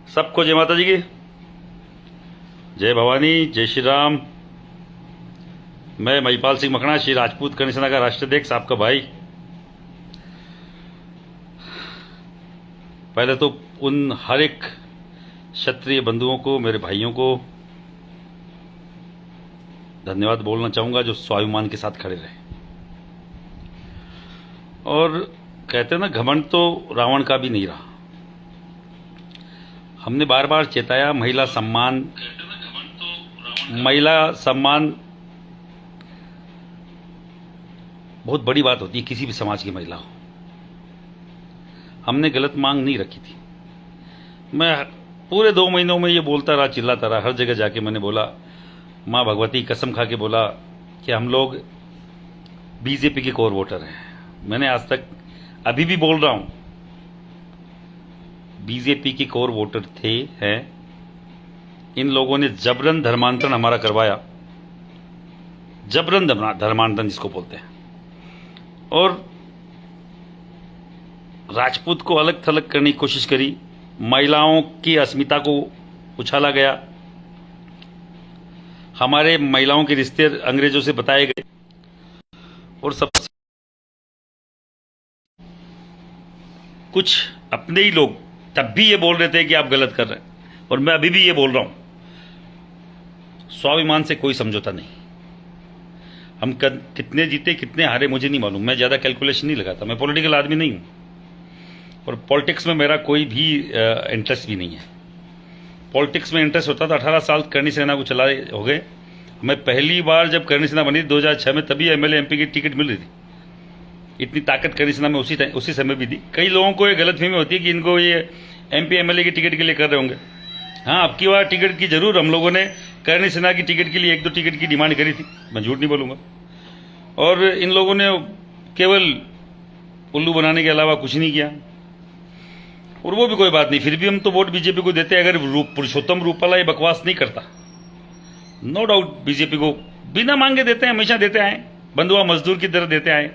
सबको जय माता जी की, जय भवानी, जय श्री राम। मैं महिपाल सिंह मखना, श्री राजपूत कर्ण सेना का राष्ट्राध्यक्ष, आपका भाई। पहले तो उन हर एक क्षत्रिय बंधुओं को, मेरे भाइयों को धन्यवाद बोलना चाहूंगा जो स्वाभिमान के साथ खड़े रहे। और कहते हैं ना, घमंड तो रावण का भी नहीं रहा। हमने बार बार चेताया, महिला सम्मान बहुत बड़ी बात होती है, किसी भी समाज की महिला हो। हमने गलत मांग नहीं रखी थी। मैं पूरे 2 महीनों में ये बोलता रहा, चिल्लाता रहा, हर जगह जाके मैंने बोला, माँ भगवती कसम खा के बोला कि हम लोग बीजेपी के कोर वोटर हैं। मैंने आज तक, अभी भी बोल रहा हूं, बीजेपी के कोर वोटर हैं। इन लोगों ने जबरन धर्मांतरण हमारा करवाया, जबरन धर्मांतरण जिसको बोलते हैं, और राजपूत को अलग थलग करने की कोशिश करी। महिलाओं की अस्मिता को उछाला गया। हमारे महिलाओं के रिश्ते अंग्रेजों से बताए गए। और सबसे कुछ अपने ही लोग तब भी ये बोल रहे थे कि आप गलत कर रहे हैं, और मैं अभी भी ये बोल रहा हूं, स्वाभिमान से कोई समझौता नहीं। हम कितने जीते कितने हारे मुझे नहीं मालूम, मैं ज्यादा कैलकुलेशन नहीं लगाता। मैं पॉलिटिकल आदमी नहीं हूं, और पॉलिटिक्स में मेरा कोई भी इंटरेस्ट भी नहीं है। पॉलिटिक्स में इंटरेस्ट होता था 18 साल करणी सेना को चलाए हो गए। मैं पहली बार जब करणी सेना बनी 2006 में, तभी एमएलए एमपी की टिकट मिल रही थी। इतनी ताकत करणी सेना में उसी समय भी थी। कई लोगों को ये गलतफहमी होती है कि इनको ये एमपी एमएलए की टिकट के लिए कर रहे होंगे। हाँ, अब की बार टिकट की जरूर हम लोगों ने करणी सेना की टिकट के लिए 1-2 टिकट की डिमांड करी थी, मैं झूठ नहीं बोलूंगा। और इन लोगों ने केवल उल्लू बनाने के अलावा कुछ नहीं किया, और वो भी कोई बात नहीं। फिर भी हम तो वोट बीजेपी को देते हैं, अगर पुरुषोत्तम रूपाला ये बकवास नहीं करता। नो डाउट बीजेपी को बिना मांगे देते हैं, हमेशा देते आए, बंधुआ मजदूर की तरह देते आए।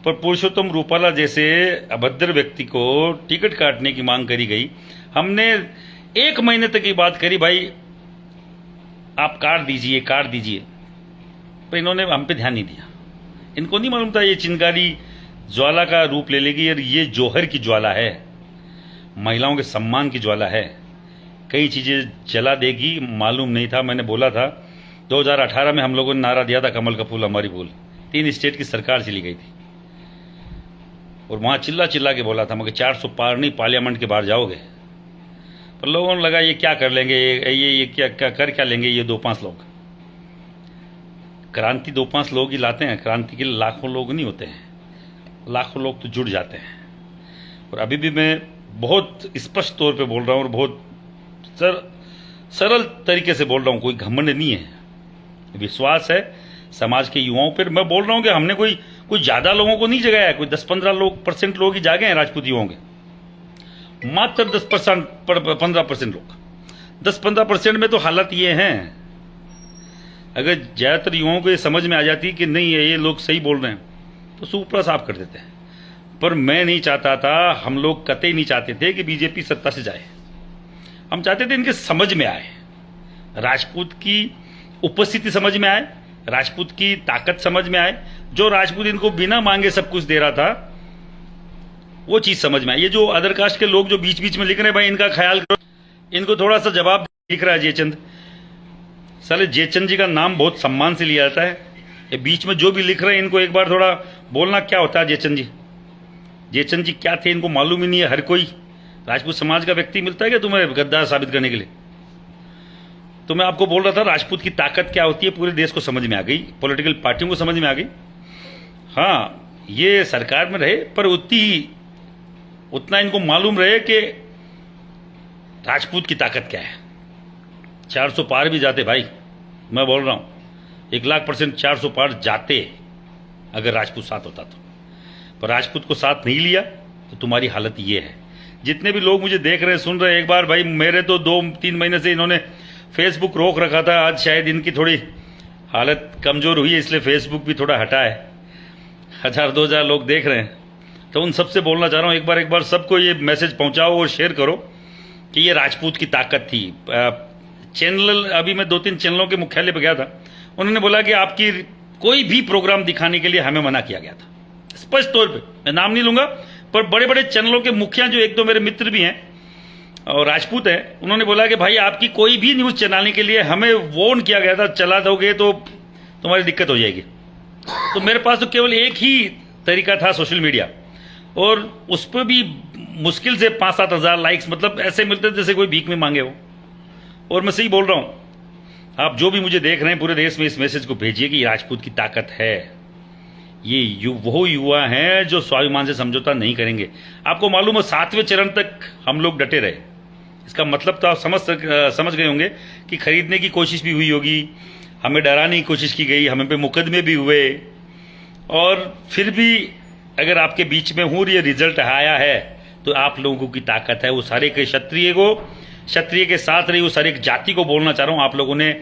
पर पुरुषोत्तम रूपाला जैसे अभद्र व्यक्ति को टिकट काटने की मांग करी गई। हमने 1 महीने तक की बात करी, भाई आप काट दीजिए, पर इन्होंने हम पे ध्यान नहीं दिया। इनको नहीं मालूम था ये चिंगारी ज्वाला का रूप ले लेगी, और ये जौहर की ज्वाला है, महिलाओं के सम्मान की ज्वाला है, कई चीजें जला देगी। मालूम नहीं था। मैंने बोला था 2018 में हम लोगों ने नारा दिया था, कमल का फूल हमारी भूल। 3 स्टेट की सरकार चली गई थी, और वहां चिल्ला चिल्ला के बोला था, मगर 400 पार नहीं, पार्लियामेंट के बाहर जाओगे। पर लोगों ने लगा ये क्या कर लेंगे, ये क्या लेंगे ये 2-5 लोग। क्रांति 2-5 लोग ही लाते हैं, क्रांति के लिए लाखों लोग नहीं होते हैं, लाखों लोग तो जुड़ जाते हैं। और अभी भी मैं बहुत स्पष्ट तौर पे बोल रहा हूं, और बहुत सरल तरीके से बोल रहा हूं, कोई घमंड नहीं है, विश्वास है समाज के युवाओं पर। मैं बोल रहा हूं कि हमने कोई ज्यादा लोगों को नहीं जगाया, कोई 10-15% लोग ही जागे हैं राजपूत युवाओं के, मात्र 10-15% लोग। 10-15% में तो हालत ये है, अगर ज्यादातर युवाओं को ये समझ में आ जाती कि नहीं ये लोग सही बोल रहे हैं, तो सुपड़ा साफ कर देते हैं। पर मैं नहीं चाहता था, हम लोग कतई नहीं चाहते थे कि बीजेपी सत्ता से जाए। हम चाहते थे इनके समझ में आए, राजपूत की उपस्थिति समझ में आए, राजपूत की ताकत समझ में आए। जो राजपूत इनको बिना मांगे सब कुछ दे रहा था, वो चीज समझ में आए। ये जो अदर कास्ट के लोग जो बीच बीच में लिख रहे हैं, भाई इनका ख्याल करो, इनको थोड़ा सा जवाब लिख रहा है जयचंद। साले जयचंद जी का नाम बहुत सम्मान से लिया जाता है। ये बीच में जो भी लिख रहे हैं, इनको एक बार थोड़ा बोलना क्या होता है जयचंद जी। जयचंद जी क्या थे इनको मालूम ही नहीं है। हर कोई राजपूत समाज का व्यक्ति मिलता है क्या तुम्हें गद्दार साबित करने के लिए? तो मैं आपको बोल रहा था, राजपूत की ताकत क्या होती है पूरे देश को समझ में आ गई, पॉलिटिकल पार्टियों को समझ में आ गई। हाँ, ये सरकार में रहे, पर उतना इनको मालूम रहे कि राजपूत की ताकत क्या है। 400 पार भी जाते भाई, मैं बोल रहा हूं 1,00,000% 400 पार जाते अगर राजपूत साथ होता तो। पर राजपूत को साथ नहीं लिया, तो तुम्हारी हालत ये है। जितने भी लोग मुझे देख रहे हैं, सुन रहे हैं, एक बार भाई, मेरे तो 2-3 महीने से इन्होंने फेसबुक रोक रखा था। आज शायद इनकी थोड़ी हालत कमजोर हुई है, इसलिए फेसबुक भी थोड़ा हटा है। 1000-2000 लोग देख रहे हैं, तो उन सबसे बोलना चाह रहा हूं, एक बार सबको ये मैसेज पहुंचाओ और शेयर करो कि ये राजपूत की ताकत थी। चैनल, अभी मैं 2-3 चैनलों के मुख्यालय पर गया था, उन्होंने बोला कि आपकी कोई भी प्रोग्राम दिखाने के लिए हमें मना किया गया था, स्पष्ट तौर पे। मैं नाम नहीं लूंगा, पर बड़े बड़े चैनलों के मुखिया, जो एक दो मेरे मित्र भी हैं और राजपूत हैं, उन्होंने बोला कि भाई आपकी कोई भी न्यूज चलाने के लिए हमें वार्न किया गया था, चला दोगे तो तुम्हारी दिक्कत हो जाएगी। तो मेरे पास तो केवल एक ही तरीका था, सोशल मीडिया, और उस पर भी मुश्किल से 5-7 हज़ार लाइक्स, मतलब ऐसे मिलते जैसे कोई भीख में मांगे हो। और मैं सही बोल रहा हूं, आप जो भी मुझे देख रहे हैं पूरे देश में, इस मैसेज को भेजिए कि राजपूत की ताकत है। ये वो युवा हैं जो स्वाभिमान से समझौता नहीं करेंगे। आपको मालूम है 7वें चरण तक हम लोग डटे रहे। इसका मतलब तो आप समझ गए होंगे कि खरीदने की कोशिश भी हुई होगी, हमें डराने की कोशिश की गई, हमें पे मुकदमे भी हुए, और फिर भी अगर आपके बीच में हूं, ये रिजल्ट आया है, तो आप लोगों की ताकत है। वो सारे के क्षत्रिय के साथ रही, वो सारे जाति को बोलना चाह रहा हूं, आप लोगों ने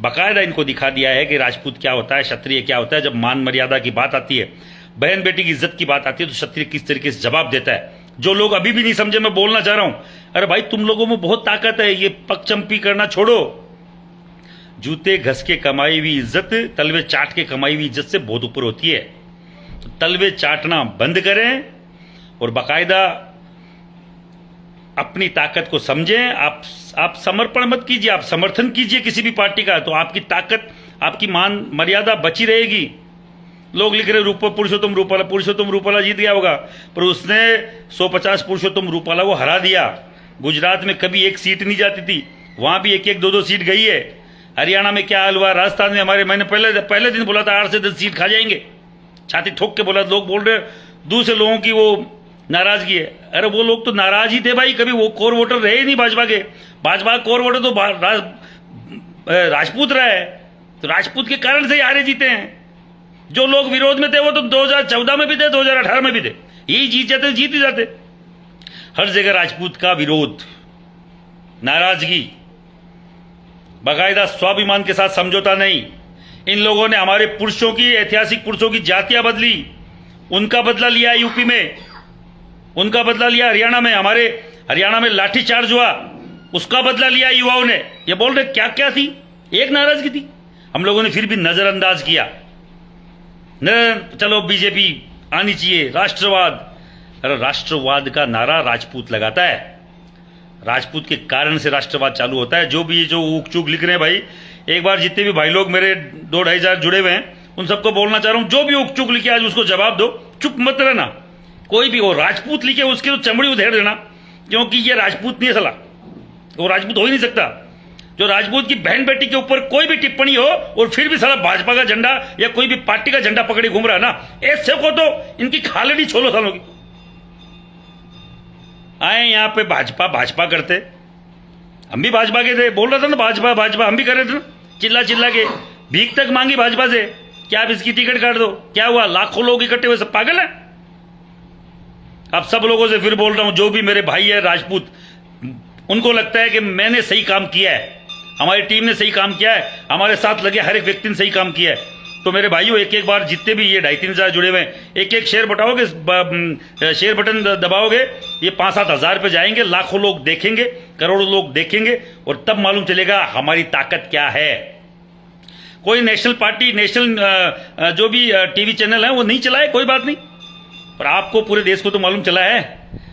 बाकायदा इनको दिखा दिया है कि राजपूत क्या होता है, क्षत्रिय क्या होता है। जब मान मर्यादा की बात आती है, बहन बेटी की इज्जत की बात आती है, तो क्षत्रिय किस तरीके से जवाब देता है। जो लोग अभी भी नहीं समझे, मैं बोलना चाह रहा हूं, अरे भाई तुम लोगों में बहुत ताकत है, ये पगचंपी करना छोड़ो। जूते घस के कमाई हुई इज्जत तलवे चाट के कमाई हुई इज्जत से बहुत ऊपर होती है। तो तलवे चाटना बंद करें और बाकायदा अपनी ताकत को समझें। आप समर्पण मत कीजिए, आप समर्थन कीजिए किसी भी पार्टी का, तो आपकी ताकत, आपकी मान मर्यादा बची रहेगी। लोग लिख रहे पुरुषोत्तम रूपाला जीत गया होगा, पर उसने 150 पुरुषोत्तम रूपाला को हरा दिया। गुजरात में कभी एक सीट नहीं जाती थी, वहां भी 1-1, 2-2 सीट गई है। हरियाणा में क्या हाल हुआ, राजस्थान में हमारे, मैंने पहले दिन बोला था 8 से 10 सीट खा जाएंगे, छाती ठोक के बोला। लोग बोल रहे दूसरे लोगों की वो नाराजगी है। अरे वो लोग तो नाराज ही थे भाई, कभी वो कोर वोटर रहे ही नहीं भाजपा के। भाजपा कोर वोटर तो राजपूत रहा है, तो राजपूत के कारण से हारे जीते हैं। जो लोग विरोध में थे वो तो 2014 में भी थे, 2018 में भी थे, यही जीत ही जाते। हर जगह राजपूत का विरोध, नाराजगी, बाकायदा स्वाभिमान के साथ समझौता नहीं। इन लोगों ने हमारे पुरुषों की, ऐतिहासिक पुरुषों की जातियां बदली, उनका बदला लिया यूपी में, उनका बदला लिया हरियाणा में, हमारे हरियाणा में लाठीचार्ज हुआ, उसका बदला लिया युवाओं ने। ये बोल रहे क्या क्या थी, एक नाराजगी थी, हम लोगों ने फिर भी नजरअंदाज किया। चलो बीजेपी आनी चाहिए, राष्ट्रवाद। अरे राष्ट्रवाद का नारा राजपूत लगाता है, राजपूत के कारण से राष्ट्रवाद चालू होता है। जो ऊक चूक लिख रहे हैं भाई, एक बार जितने भी भाई लोग मेरे 2-2.5 हजार जुड़े हुए हैं, उन सबको बोलना चाह रहा हूं, जो भी ऊक चूक लिखे आज उसको जवाब दो, चुप मत रहना। कोई भी हो, राजपूत लिखे उसकी तो चमड़ी उधेड़ देना, क्योंकि ये राजपूत नहीं है साला, वो राजपूत हो ही नहीं सकता। जो राजपूत की बहन बेटी के ऊपर कोई भी टिप्पणी हो और फिर भी साला भाजपा का झंडा या कोई भी पार्टी का झंडा पकड़े घूम रहा है ना, ऐसे को तो इनकी खालड़ी छोलो सालों की। आए यहां पे भाजपा करते, हम भी भाजपा के थे, बोल रहा था ना भाजपा हम भी कर रहे थे ना, चिल्ला के भीख तक मांगी भाजपा से, क्या आप इसकी टिकट काट दो। क्या हुआ, लाखों लोग इकट्ठे हुए, सब पागल है। अब सब लोगों से फिर बोल रहा हूं, जो भी मेरे भाई है राजपूत, उनको लगता है कि मैंने सही काम किया है, हमारी टीम ने सही काम किया है, हमारे साथ लगे हर एक व्यक्ति ने सही काम किया है, तो मेरे भाइयों एक बार जितने भी ये 2.5-3 हजार जुड़े हुए हैं, एक शेयर बटाओगे, शेयर बटन दबाओगे, ये 5-7 हजार पे जाएंगे, लाखों लोग देखेंगे, करोड़ों लोग देखेंगे, और तब मालूम चलेगा हमारी ताकत क्या है। कोई नेशनल पार्टी, नेशनल जो भी टीवी चैनल है वो नहीं चलाए, कोई बात नहीं, पर आपको पूरे देश को तो मालूम चला है,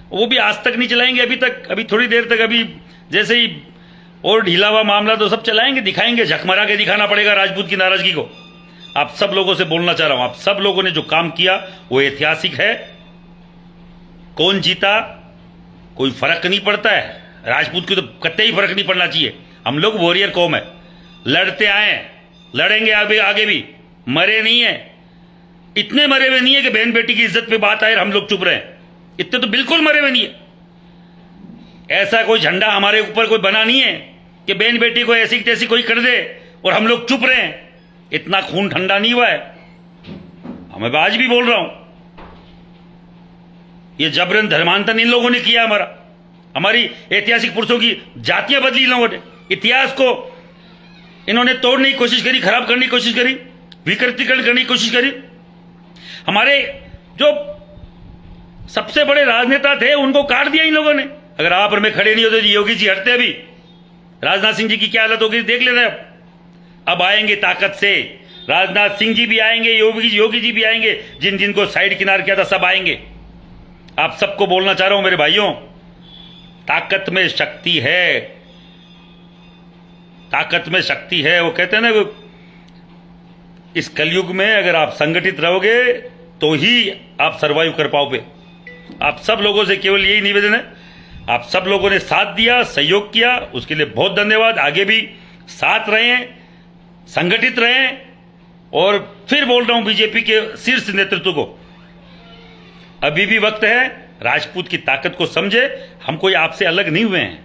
वो भी आज तक नहीं चलाएंगे, अभी तक, अभी थोड़ी देर तक, अभी जैसे ही और ढीला हुआ मामला तो सब चलाएंगे, दिखाएंगे, झकमरा के दिखाना पड़ेगा राजपूत की नाराजगी को। आप सब लोगों से बोलना चाह रहा हूं, आप सब लोगों ने जो काम किया वो ऐतिहासिक है। कौन जीता कोई फर्क नहीं पड़ता है, राजपूत की तो कतई फर्क नहीं पड़ना चाहिए। हम लोग वॉरियर कौम है, लड़ते आए, लड़ेंगे आगे भी, मरे नहीं है, इतने मरे हुए नहीं है कि बहन बेटी की इज्जत पे बात आए और हम लोग चुप रहे, इतने तो बिल्कुल मरे हुए नहीं है। ऐसा कोई झंडा हमारे ऊपर कोई बना नहीं है कि बहन बेटी को ऐसी तैसी कोई कर दे और हम लोग चुप रहे, इतना खून ठंडा नहीं हुआ है। मैं आज भी बोल रहा हूं, ये जबरन धर्मांतरण इन लोगों ने किया, हमारी ऐतिहासिक पुरुषों की जातियां बदली इन लोगों ने, इतिहास को इन्होंने तोड़ने की कोशिश करी, खराब करने की कोशिश करी, विकृतीकरण करने की कोशिश करी। हमारे जो सबसे बड़े राजनेता थे उनको काट दिया इन लोगों ने, अगर आप और मैं खड़े नहीं होते तो योगी जी हटते अभी। राजनाथ सिंह जी की क्या हालत होगी देख लेना। अब आएंगे ताकत से, राजनाथ सिंह जी भी आएंगे, योगी जी भी आएंगे, जिन जिनको साइड किनार किया था सब आएंगे। आप सबको बोलना चाह रहा हूं मेरे भाइयों, ताकत में शक्ति है, ताकत में शक्ति है। वो कहते हैं ना, इस कलयुग में अगर आप संगठित रहोगे तो ही आप सरवाइव कर पाओगे। आप सब लोगों से केवल यही निवेदन है, आप सब लोगों ने साथ दिया, सहयोग किया, उसके लिए बहुत धन्यवाद। आगे भी साथ रहें, संगठित रहें। और फिर बोल रहा हूं बीजेपी के शीर्ष नेतृत्व को, अभी भी वक्त है, राजपूत की ताकत को समझे। हम कोई आपसे अलग नहीं हुए हैं,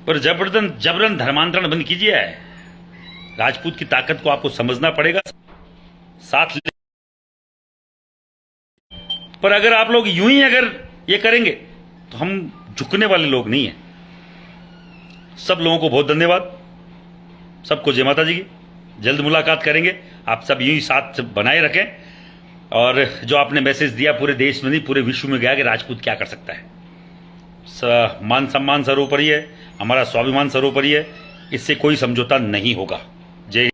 पर जबरन धर्मांतरण बंद कीजिए। राजपूत की ताकत को आपको समझना पड़ेगा, साथ ले। पर अगर आप लोग यूं ही अगर ये करेंगे तो हम झुकने वाले लोग नहीं हैं। सब लोगों को बहुत धन्यवाद, सबको जय माता जी की। जल्द मुलाकात करेंगे। आप सब यूं ही साथ बनाए रखें। और जो आपने मैसेज दिया पूरे देश में नहीं पूरे विश्व में गया कि राजपूत क्या कर सकता है। मान सम्मान सर्वोपरि है, हमारा स्वाभिमान सर्वोपरि है, इससे कोई समझौता नहीं होगा। जय